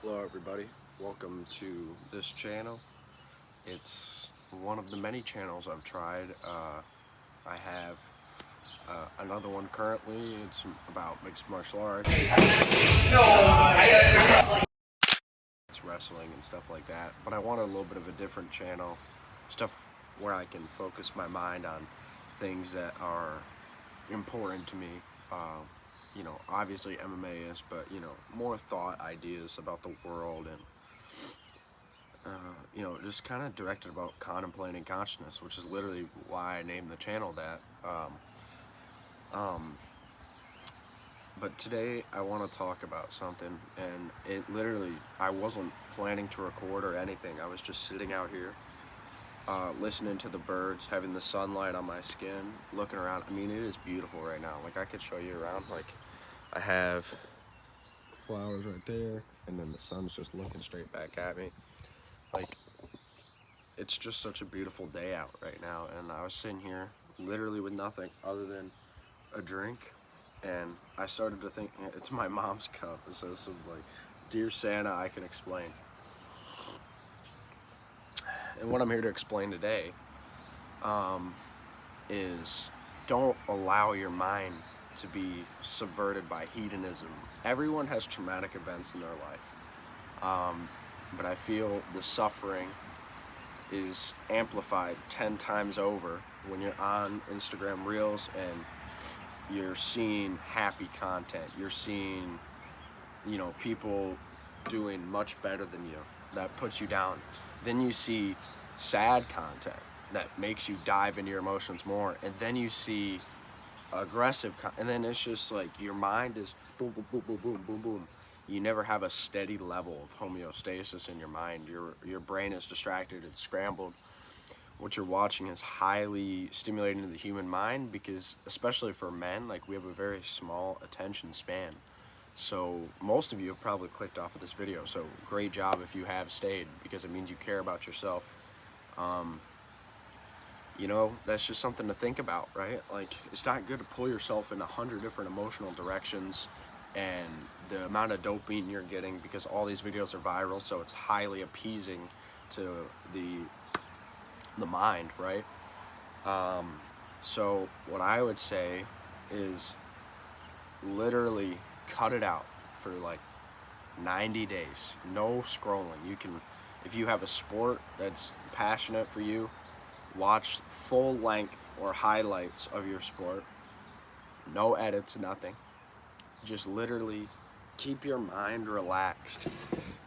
Hello everybody, welcome to this channel. It's one of the many channels I've tried. I have another one currently. It's about mixed martial arts. It's wrestling and stuff like that. But I want a little bit of a different channel. Stuff where I can focus my mind on things that are important to me. Obviously MMA is, but more thought ideas about the world and just kind of directed about contemplating consciousness, which is literally why I named the channel that. But today I want to talk about something, and it literally, I wasn't planning to record or anything. I was just sitting out here, listening to the birds, having the sunlight on my skin, looking around. I mean, it is beautiful right now. Like, I could show you around. Like, I have flowers right there, and then the sun's just looking straight back at me. Like, it's just such a beautiful day out right now, and I was sitting here literally with nothing other than a drink, and I started to think, it's my mom's cup. It says something like, "Dear Santa, I can explain." And what I'm here to explain today is don't allow your mind to be subverted by hedonism. Everyone has traumatic events in their life, but I feel the suffering is amplified 10 times over when you're on Instagram Reels and you're seeing happy content. You're seeing, people doing much better than you. That puts you down. Then you see sad content that makes you dive into your emotions more. And then you see aggressive content. And then it's just like your mind is boom, boom, boom, boom, boom, boom, boom. You never have a steady level of homeostasis in your mind. Your brain is distracted, it's scrambled. What you're watching is highly stimulating to the human mind because, especially for men, like, we have a very small attention span. So most of you have probably clicked off of this video. So great job if you have stayed, because it means you care about yourself. That's just something to think about, right? Like, it's not good to pull yourself in 100 different emotional directions, and the amount of dopamine you're getting, because all these videos are viral, so it's highly appeasing to the mind, right? So what I would say is literally cut it out for like 90 days. No scrolling. You can, if you have a sport that's passionate for you, watch full length or highlights of your sport. No edits, nothing. Just literally keep your mind relaxed.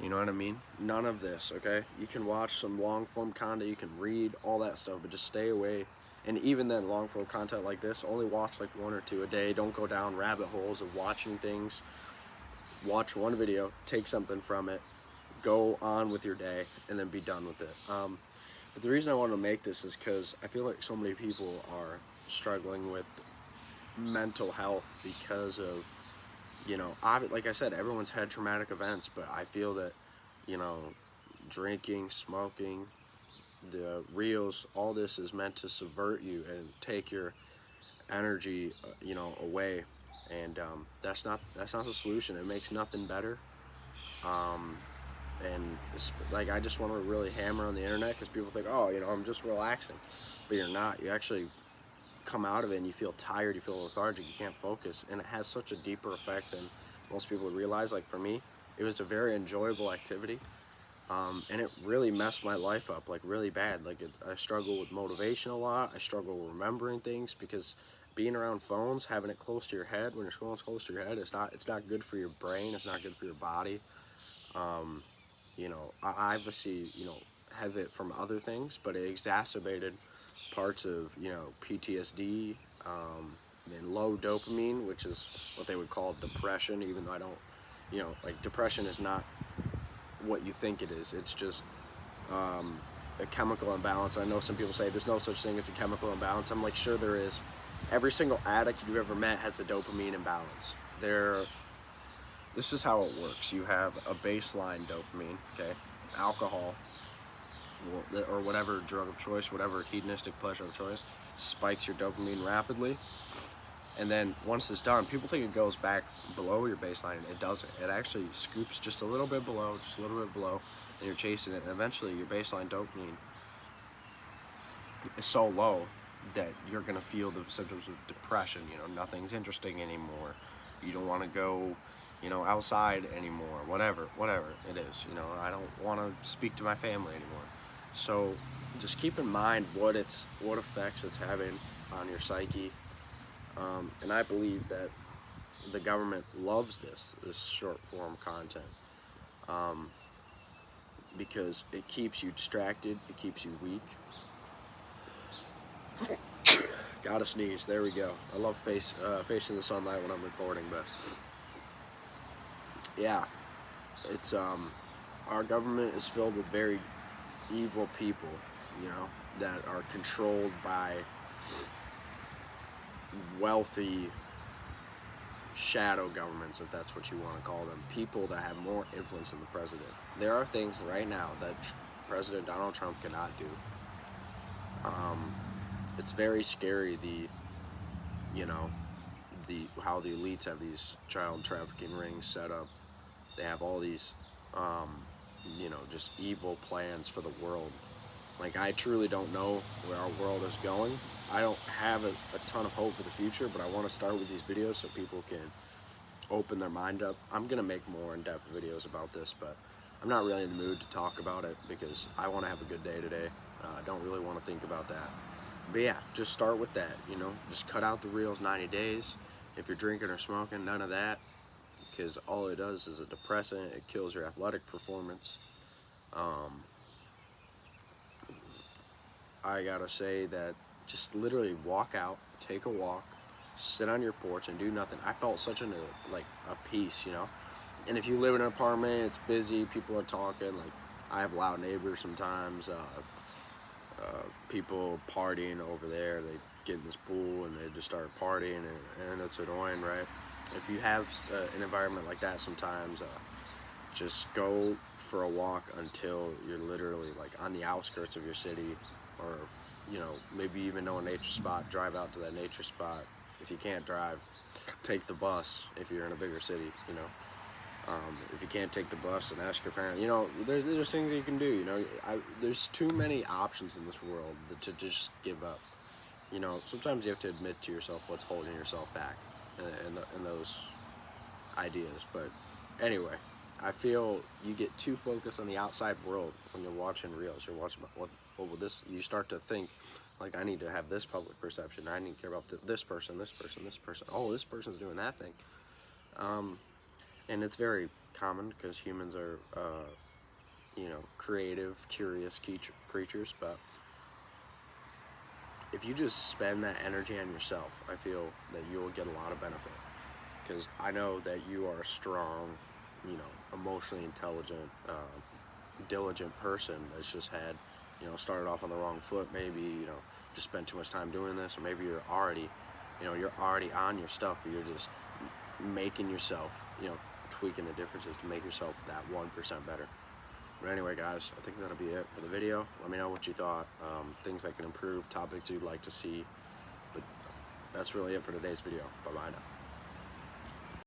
You know what I mean? None of this, okay? You can watch some long form content, you can read, all that stuff, but just stay away. And even then, long form content like this, only watch like 1 or 2 a day. Don't go down rabbit holes of watching things. Watch one video, take something from it, go on with your day, and then be done with it. But the reason I wanted to make this is because I feel like so many people are struggling with mental health because of, like I said, everyone's had traumatic events, but I feel that, drinking, smoking, the reels, all this is meant to subvert you and take your energy, away. And that's not the solution. It makes nothing better. And like, I just want to really hammer on the internet because people think, oh, I'm just relaxing, but you're not. You actually come out of it and you feel tired, you feel lethargic, you can't focus, and it has such a deeper effect than most people would realize. Like, for me, it was a very enjoyable activity, and it really messed my life up, like, really bad. Like, I struggle with motivation a lot. I struggle with remembering things because being around phones, having it close to your head, when your phone's close to your head, it's not good for your brain, it's not good for your body. I obviously, have it from other things, but it exacerbated parts of, PTSD, and low dopamine, which is what they would call depression, even though I don't, like, depression is not what you think it is. It's just a chemical imbalance. I know some people say there's no such thing as a chemical imbalance. I'm like, sure there is. Every single addict you've ever met has a dopamine imbalance. This is how it works. You have a baseline dopamine, okay? Alcohol, or whatever drug of choice, whatever hedonistic pleasure of choice, spikes your dopamine rapidly. And then once it's done, people think it goes back below your baseline. It doesn't. It actually scoops just a little bit below, and you're chasing it. And eventually your baseline dopamine is so low that you're gonna feel the symptoms of depression. You know, nothing's interesting anymore. You don't want to go, you know, outside anymore. Whatever it is. You know, I don't want to speak to my family anymore. So just keep in mind what effects it's having on your psyche. And I believe that the government loves this short form content, because it keeps you distracted, it keeps you weak. Gotta sneeze. There we go. I love facing the sunlight when I'm recording, but yeah, it's our government is filled with very evil people, you know, that are controlled by wealthy shadow governments, if that's what you want to call them, people that have more influence than the president. There are things right now that President Donald Trump cannot do. It's very scary, how the elites have these child trafficking rings set up. They have all these just evil plans for the world. Like, I truly don't know where our world is going. I don't have a ton of hope for the future, but I want to start with these videos so people can open their mind up. I'm going to make more in-depth videos about this, but I'm not really in the mood to talk about it because I want to have a good day today. I don't really want to think about that. But yeah, just start with that, you know. Just cut out the reels 90 days. If you're drinking or smoking, none of that, because all it does is a depressant. It kills your athletic performance. I gotta say that just literally walk out, take a walk, sit on your porch and do nothing. I felt such a peace, you know. And if you live in an apartment, it's busy, people are talking. Like, I have loud neighbors sometimes. People partying over there. They get in this pool and they just start partying, and it's annoying, right? If you have an environment like that sometimes, just go for a walk until you're literally like on the outskirts of your city, or maybe even know a nature spot. Drive out to that nature spot. If you can't drive, take the bus if you're in a bigger city, you know. If you can't take the bus, and ask your parents. You know, there's things that you can do. You know, there's too many options in this world to just give up. You know, sometimes you have to admit to yourself what's holding yourself back in those ideas. But anyway, I feel you get too focused on the outside world when you're watching reels. You're watching what will this. You start to think like, I need to have this public perception. I need to care about this person, this person, this person. Oh, this person's doing that thing. And it's very common because humans are, creative, curious creatures. But if you just spend that energy on yourself, I feel that you will get a lot of benefit. Because I know that you are a strong, emotionally intelligent, diligent person that's just had, started off on the wrong foot. Maybe, just spent too much time doing this, or maybe you're already on your stuff, but you're just making yourself, tweaking the differences to make yourself that 1% better. But anyway, guys, I think that'll be it for the video. Let me know what you thought, things that can improve, topics you'd like to see. But that's really it for today's video. Bye-bye now.